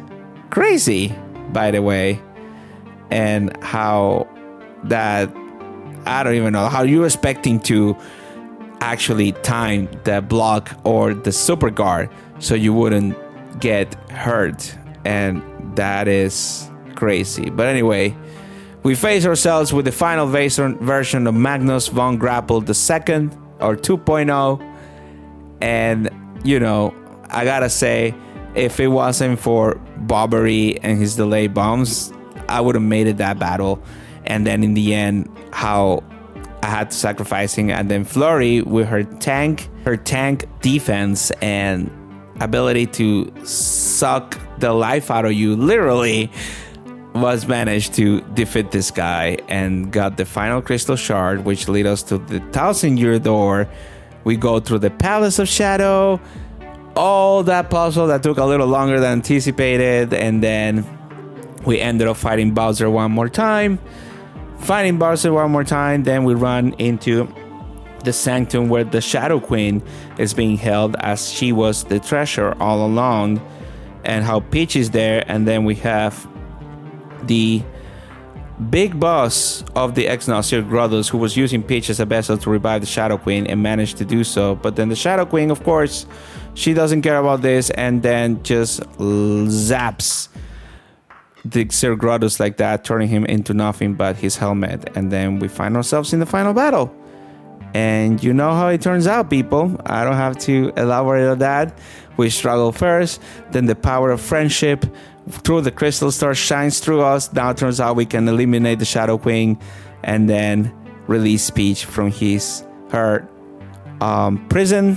crazy, by the way. And how that, I don't even know how you're expecting to actually time the block or the super guard so you wouldn't get hurt, and that is crazy. But anyway, we face ourselves with the final version of Magnus von Grapple II, or 2.0, and you know, I gotta say, if it wasn't for Bobbery and his delay bombs, I would have made it that battle. And then in the end, how I had to sacrifice him, and then Flurry with her tank defense and ability to suck the life out of you, literally, was managed to defeat this guy and got the final crystal shard, which lead us to the 1,000-year door. We go through the Palace of Shadow, all that puzzle that took a little longer than anticipated, and then we ended up fighting Bowser one more time. Then we run into the Sanctum where the Shadow Queen is being held, as she was the treasure all along, and how Peach is there. And then we have the big boss of the Excelsior Grottos, who was using Peach as a vessel to revive the Shadow Queen and managed to do so. But then the Shadow Queen, of course, she doesn't care about this, and then just zaps the Sir Grottos like that, turning him into nothing but his helmet. And then we find ourselves in the final battle. And you know how it turns out, people. I don't have to elaborate on that. We struggle first, then the power of friendship through the Crystal Star shines through us. Now it turns out we can eliminate the Shadow Queen and then release Peach from her prison.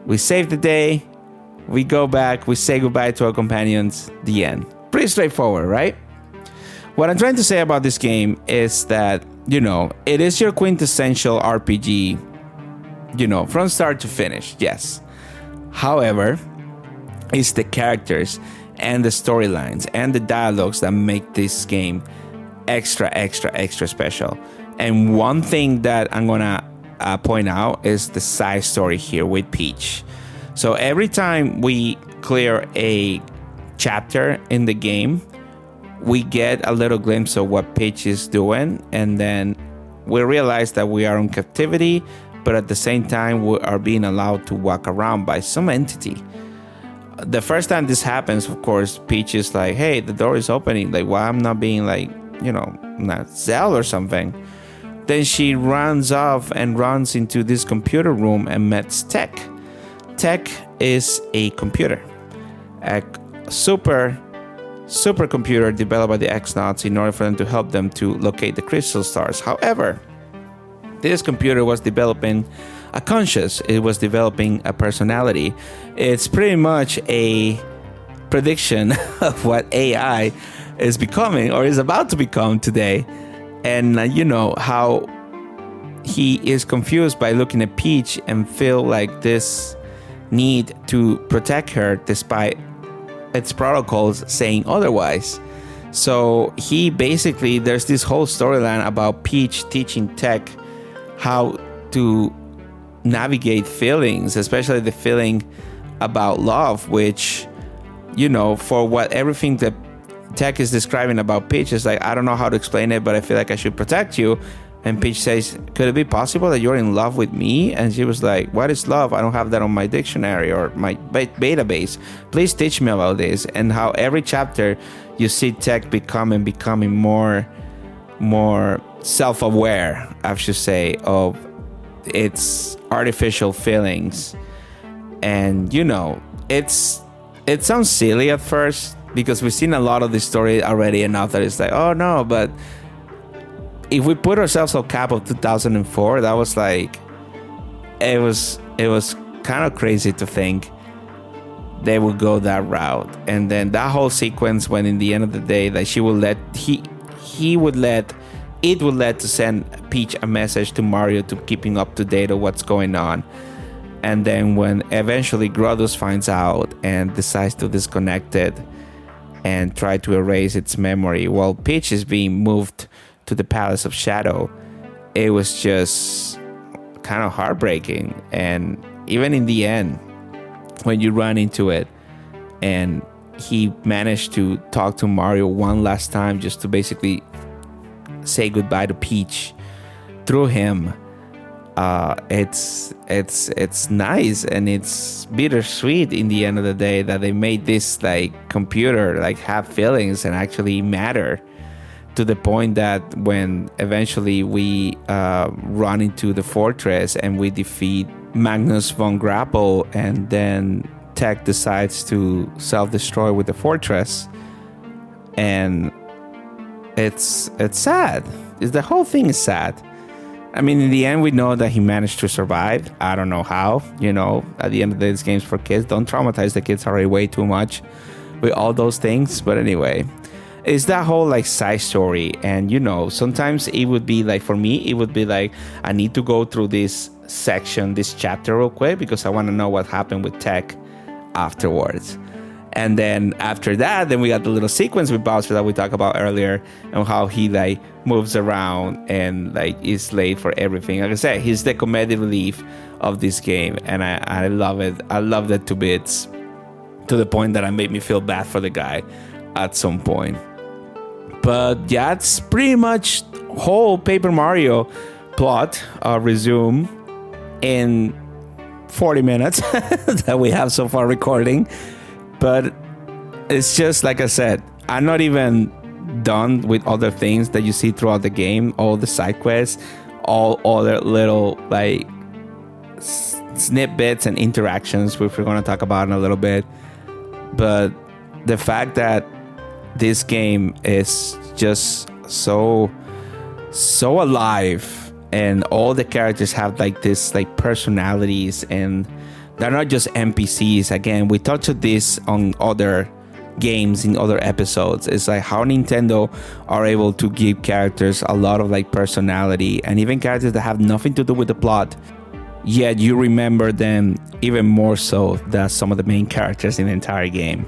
We save the day. We go back. We say goodbye to our companions. The end. Pretty straightforward, right? What I'm trying to say about this game is that, you know, it is your quintessential RPG, you know, from start to finish, yes. However, it's the characters and the storylines and the dialogues that make this game extra special. And one thing that I'm gonna point out is the side story here with Peach. So every time we clear a chapter in the game, we get a little glimpse of what Peach is doing, and then we realize that we are in captivity, but at the same time we are being allowed to walk around by some entity. The first time this happens, of course, Peach is like, hey, the door is opening, like, why I'm not being like, you know, not Zell or something. Then she runs off and runs into this computer room and meets Tech. Tech is a computer, a supercomputer developed by the X-Nauts in order for them to help them to locate the crystal stars. However, this computer was developing a conscience. It was developing a personality. It's pretty much a prediction of what AI is becoming or is about to become today. And you know how he is confused by looking at Peach and feel like this need to protect her despite its protocols saying otherwise. So he basically, there's this whole storyline about Peach teaching Tech how to navigate feelings, especially the feeling about love, which, you know, for what everything that Tech is describing about Peach is like, I don't know how to explain it, but I feel like I should protect you. And Peach says, could it be possible that you're in love with me? And she was like, what is love? I don't have that on my dictionary or my database. Please teach me about this. And how every chapter you see Tech becoming more self-aware, I should say, of its artificial feelings. And, you know, it sounds silly at first because we've seen a lot of this story already enough that it's like, oh no, but if we put ourselves on cap of 2004, that was like, it was kind of crazy to think they would go that route. And then that whole sequence when in the end of the day that she would let it would let to send Peach a message to Mario to keeping up to date of what's going on. And then when eventually Grottos finds out and decides to disconnect it and try to erase its memory while Peach is being moved to the Palace of Shadow, it was just kind of heartbreaking. And even in the end, when you run into it and he managed to talk to Mario one last time just to basically say goodbye to Peach through him, it's nice, and it's bittersweet in the end of the day that they made this like computer like have feelings and actually matter, to the point that when eventually we run into the fortress and we defeat Magnus von Grapple, and then Tech decides to self-destroy with the fortress, and it's sad. The whole thing is sad. I mean, in the end, we know that he managed to survive. I don't know how. At the end of the day, this game's for kids. Don't traumatize the kids already way too much with all those things. But anyway, it's that whole like side story. And, sometimes it would be like, for me, it would be like, I need to go through this section, this chapter real quick, because I want to know what happened with Tech afterwards. And then after that, then we got the little sequence with Bowser that we talked about earlier, and how he like moves around and like is late for everything. Like I said, he's the comedic relief of this game, and I love it. I love that to bits, to the point that I made me feel bad for the guy at some point. But yeah, it's pretty much whole Paper Mario plot resume in 40 minutes that we have so far recording. But it's just like I said, I'm not even done with other things that you see throughout the game, all the side quests, all other little like snippets and interactions, which we're going to talk about in a little bit. But the fact that this game is just so alive, and all the characters have like this like personalities, and they're not just NPCs. Again, we touched this on other games in other episodes. It's like how Nintendo are able to give characters a lot of like personality, and even characters that have nothing to do with the plot, yet you remember them even more so than some of the main characters in the entire game.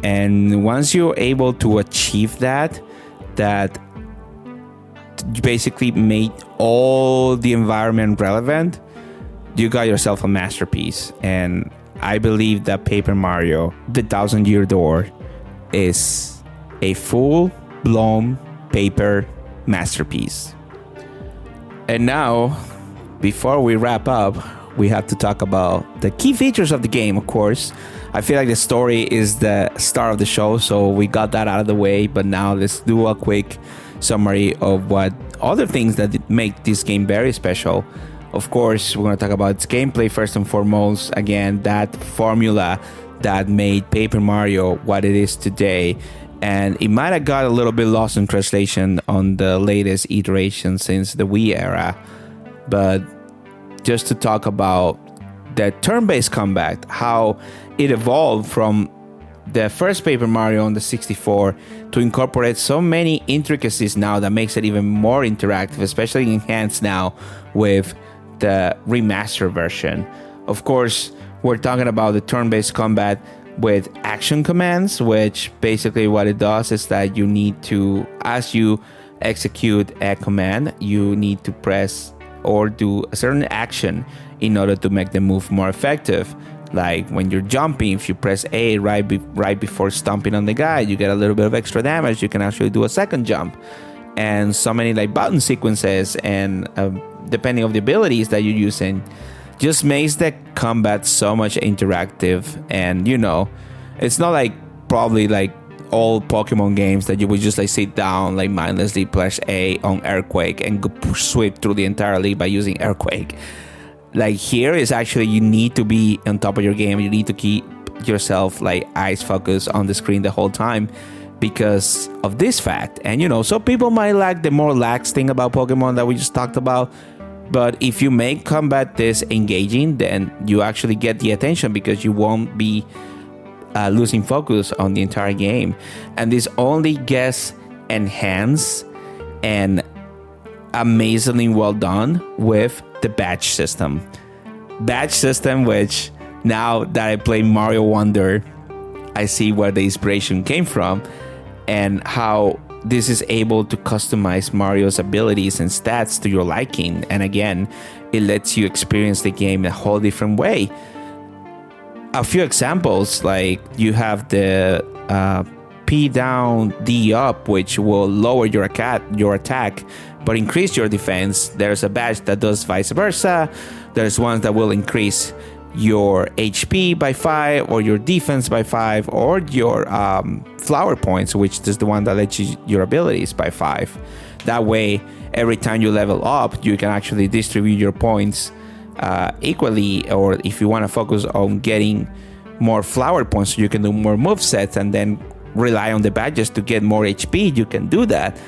And once you're able to achieve that basically made all the environment relevant, you got yourself a masterpiece. And I believe that Paper Mario, the 1,000-Year Door, is a full-blown paper masterpiece. And now, before we wrap up, we have to talk about the key features of the game, of course. I feel like the story is the star of the show, so we got that out of the way. But now let's do a quick summary of what other things that make this game very special. Of course, we're going to talk about its gameplay first and foremost. Again, that formula that made Paper Mario what it is today. And it might have got a little bit lost in translation on the latest iteration since the Wii era. But just to talk about the turn-based combat, how it evolved from the first Paper Mario on the 64 to incorporate so many intricacies now that makes it even more interactive, especially enhanced now with the remaster version. Of course, we're talking about the turn-based combat with action commands, which basically what it does is that you need to, as you execute a command, you need to press or do a certain action in order to make the move more effective. Like when you're jumping, if you press A right before stomping on the guy, you get a little bit of extra damage. You can actually do a second jump. And so many like button sequences, and depending on the abilities that you're using, just makes the combat so much interactive. And it's not like probably like all Pokemon games that you would just like sit down like mindlessly press A on Earthquake and sweep through the entire league by using Earthquake. Like here is actually you need to be on top of your game. You need to keep yourself like eyes focused on the screen the whole time because of this fact. And so people might like the more lax thing about Pokemon that we just talked about. But if you make combat this engaging, then you actually get the attention because you won't be losing focus on the entire game. And this only gets enhanced and amazingly well done with the badge system. Which now that I play Mario Wonder, I see where the inspiration came from and how this is able to customize Mario's abilities and stats to your liking. And again, it lets you experience the game in a whole different way. A few examples, like you have the P down, D up, which will lower your attack but increase your defense. There's a badge that does vice versa. There's ones that will increase your HP by 5, or your defense by 5, or your flower points, which is the one that lets you your abilities by 5. That way, every time you level up, you can actually distribute your points equally, or if you want to focus on getting more flower points, you can do more movesets and then rely on the badges to get more HP. You can do that,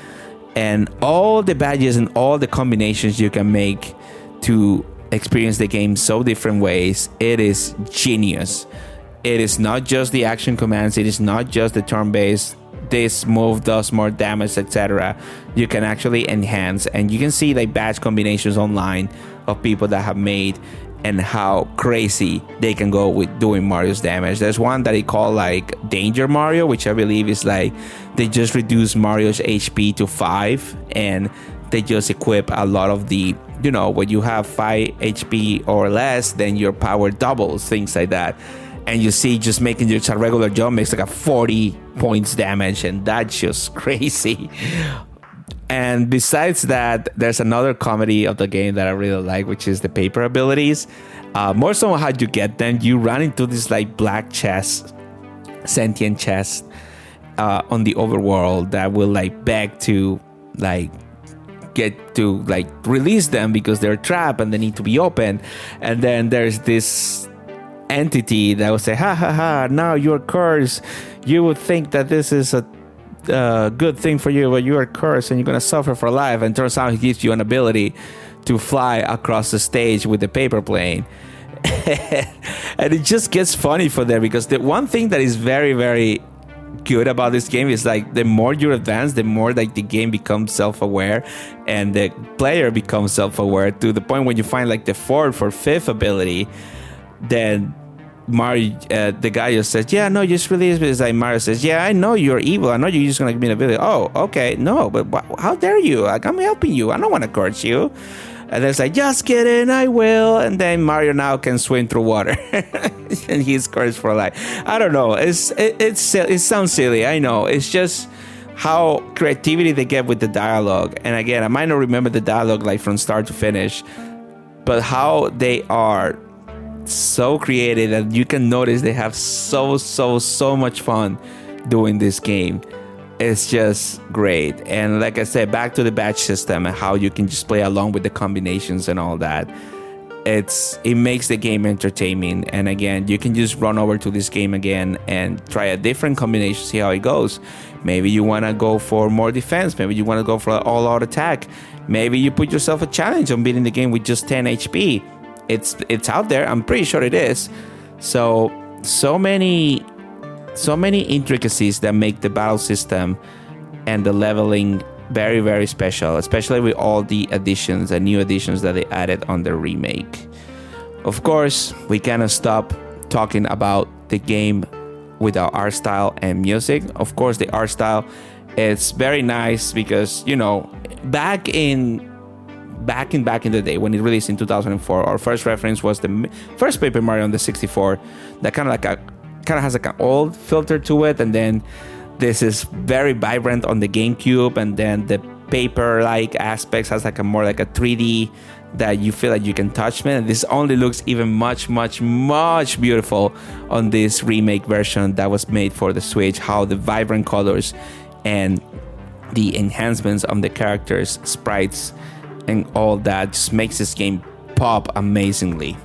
and all the badges and all the combinations you can make to experience the game so different ways. It is genius. It is not just the action commands. It is not just the turn-based, this move does more damage, etc. You can actually enhance, and you can see like badge combinations online of people that have made, and how crazy they can go with doing Mario's damage. There's one that they call like Danger Mario, which I believe is like they just reduce Mario's HP to 5, and they just equip a lot of the, when you have 5 HP or less, then your power doubles, things like that. And you see just making just a regular jump makes like a 40 points damage, and that's just crazy. And besides that, there's another comedy of the game that I really like, which is the paper abilities. More so on how you get them. You run into this like black chest, sentient chest on the overworld that will like beg to like get to like release them because they're trapped and they need to be opened. And then there's this entity that will say, ha ha ha, now you're cursed. You would think that this is a good thing for you, but you are cursed and you're gonna suffer for life. And turns out he gives you an ability to fly across the stage with the paper plane. And it just gets funny for them, because the one thing that is very, very good about this game is like the more you advance, the more like the game becomes self-aware and the player becomes self-aware, to the point when you find like the 4th or 5th ability, then Mario, the guy just says, yeah, no, just release me. It's like Mario says, yeah, I know you're evil. I know you're just going to give me an ability. Oh, okay. No, but how dare you? Like, I'm helping you. I don't want to curse you. And then it's like, just kidding, I will. And then Mario now can swim through water. And he's cursed for life. I don't know. It sounds silly. I know. It's just how creativity they get with the dialogue. And again, I might not remember the dialogue like from start to finish, but how they are so creative that you can notice they have so much fun doing this game. It's just great. And like I said, back to the badge system and how you can just play along with the combinations and all that. It makes the game entertaining. And again, you can just run over to this game again and try a different combination, see how it goes. Maybe you want to go for more defense. Maybe you want to go for an all-out attack. Maybe you put yourself a challenge on beating the game with just 10 HP. It's out there. I'm pretty sure it is. So many intricacies that make the battle system and the leveling very, very special, especially with all the additions and new additions that they added on the remake. Of course, we cannot stop talking about the game without art style and music. Of course, the art style is very nice because, back in the day when it released in 2004, our first reference was the first Paper Mario on the 64. That kind of has like an old filter to it, and then this is very vibrant on the GameCube, and then the paper-like aspects has like a more like a 3D that you feel like you can touch, man. And this only looks even much beautiful on this remake version that was made for the Switch. How the vibrant colors and the enhancements on the characters, sprites, and all that just makes this game pop amazingly.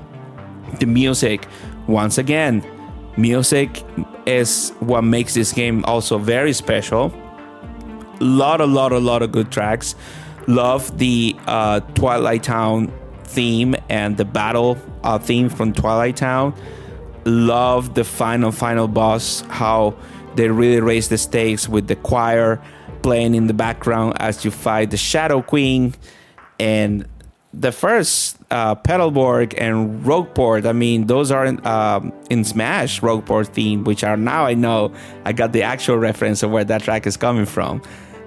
The music, once again, music is what makes this game also very special. Lot of good tracks. Love the Twilight Town theme and the battle theme from Twilight Town. Love the final boss, how they really raise the stakes with the choir playing in the background as you fight the Shadow Queen. And the first Pedalboard and Rogueport, I mean, those are in Smash Rogueport theme, which are now I know I got the actual reference of where that track is coming from,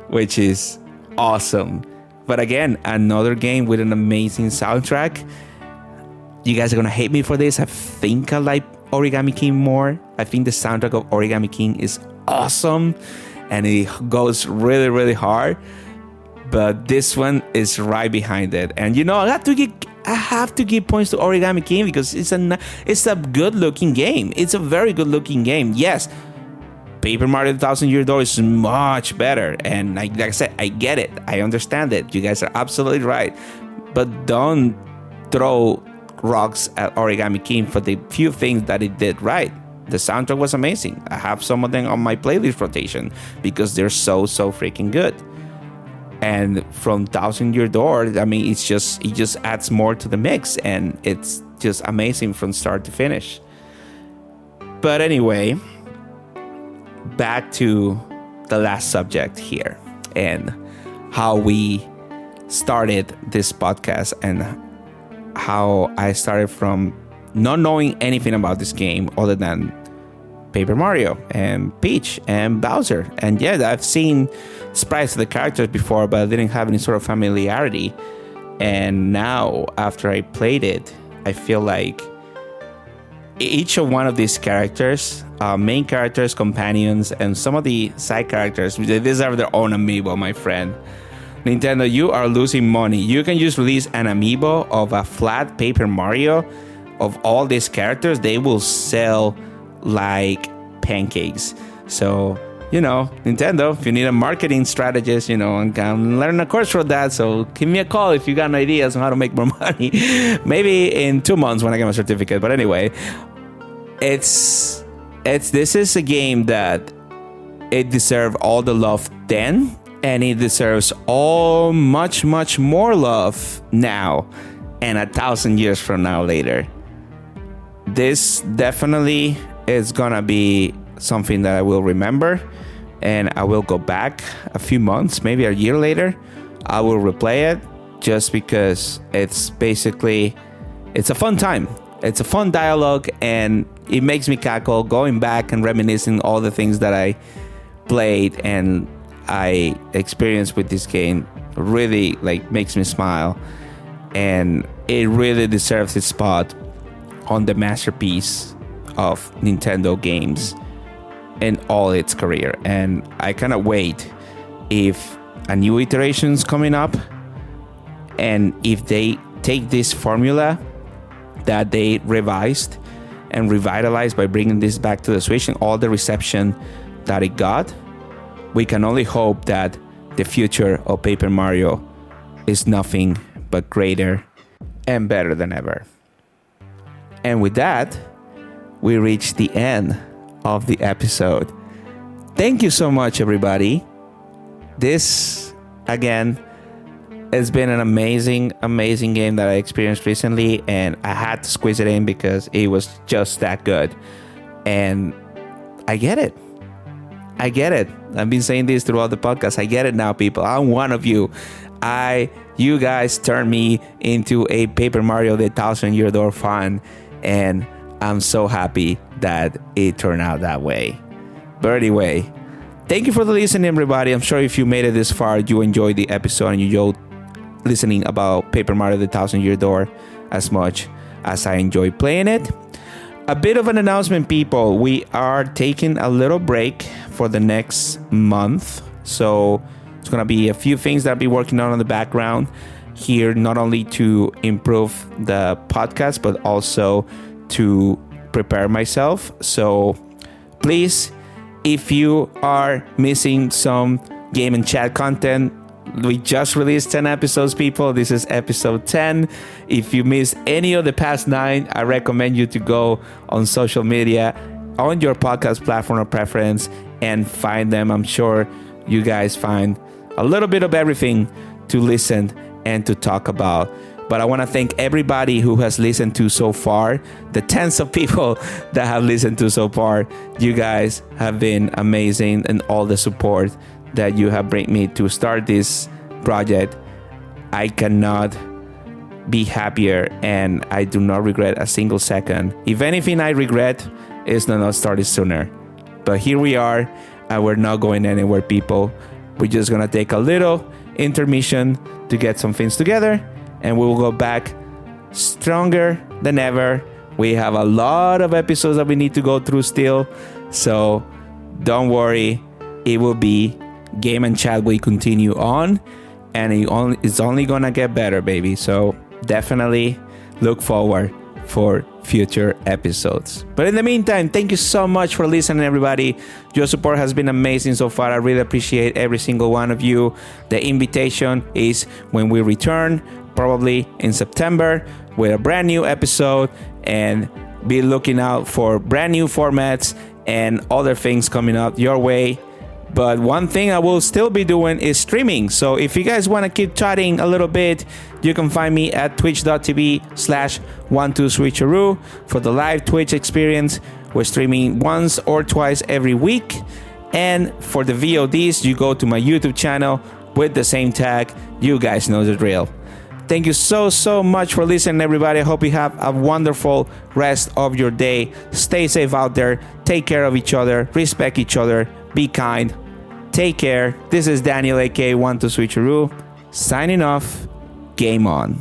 which is awesome. But again, another game with an amazing soundtrack. You guys are gonna hate me for this. I think I like Origami King more. I think the soundtrack of Origami King is awesome, and it goes really hard. but this one is right behind it. And I have to give points to Origami King because it's a good looking game. It's a very good looking game. Yes, Paper Mario the Thousand Year Door is much better, and like I said, I get it, I understand it. You guys are absolutely right, but don't throw rocks at Origami King for the few things that it did right. The soundtrack was amazing. I have some of them on my playlist rotation because they're so freaking good. And from Thousand Year Door, I mean, it just adds more to the mix, and it's just amazing from start to finish. But anyway, back to the last subject here and how we started this podcast and how I started from not knowing anything about this game other than Paper Mario and Peach and Bowser. And yeah, I've seen sprites of the characters before, but I didn't have any sort of familiarity. And now, after I played it, I feel like each of one of these characters, main characters, companions, and some of the side characters, they deserve their own amiibo, my friend. Nintendo, you are losing money. You can just release an amiibo of a flat Paper Mario of all these characters. They will sell like pancakes. So, Nintendo, if you need a marketing strategist, and can learn a course for that. So give me a call if you got ideas on how to make more money. Maybe in 2 months when I get my certificate. But anyway, this is a game that it deserved all the love then, and it deserves much more love now and 1,000 years from now later. This definitely is gonna be something that I will remember, and I will go back a few months, maybe a year later. I will replay it just because it's a fun time. It's a fun dialogue, and it makes me cackle going back and reminiscing all the things that I played and I experienced with this game. Really makes me smile, and it really deserves its spot on the masterpiece of Nintendo games in all its career. And I cannot wait if a new iteration's coming up, and if they take this formula that they revised and revitalized by bringing this back to the Switch and all the reception that it got, we can only hope that the future of Paper Mario is nothing but greater and better than ever. And with that, we reach the end of the episode. Thank you so much, everybody. This, again, has been an amazing game that I experienced recently, and I had to squeeze it in because it was just that good. And I get it. I've been saying this throughout the podcast. I get it now, people. I'm one of you. You guys turned me into a Paper Mario the Thousand Year Door fan, and I'm so happy that it turned out that way. But anyway, thank you for the listening, everybody. I'm sure if you made it this far, you enjoyed the episode and you enjoyed listening about Paper Mario the Thousand Year Door as much as I enjoyed playing it. A bit of an announcement, people. We are taking a little break for the next month. So it's going to be a few things that I'll be working on in the background here, not only to improve the podcast, but also to prepare myself. So please, if you are missing some game and chat content, we just released 10 episodes, people. This is episode 10. If you missed any of the past 9, I recommend you to go on social media, on your podcast platform of preference, and find them. I'm sure you guys find a little bit of everything to listen and to talk about. But I want to thank everybody who has listened to so far, the tens of people that have listened to so far. You guys have been amazing, and all the support that you have brought me to start this project. I cannot be happier, and I do not regret a single second. If anything I regret is not started sooner. But here we are, and we're not going anywhere, people. We're just gonna take a little intermission to get some things together, and we will go back stronger than ever. We have a lot of episodes that we need to go through still, so don't worry. It will be Game and Chat will continue on, and it's only gonna get better, baby. So definitely look forward for future episodes. But in the meantime, thank you so much for listening, everybody. Your support has been amazing so far. I really appreciate every single one of you. The invitation is when we return, probably in September, with a brand new episode, and be looking out for brand new formats and other things coming up your way. But one thing I will still be doing is streaming. So if you guys want to keep chatting a little bit, you can find me at twitch.tv/12switcheroo for the live Twitch experience. We're streaming once or twice every week. And for the VODs, you go to my YouTube channel with the same tag. You guys know the drill. Thank you so much for listening, everybody. I hope you have a wonderful rest of your day. Stay safe out there. Take care of each other. Respect each other. Be kind. Take care. This is Daniel, a.k.a. 12switcheroo, signing off. Game on.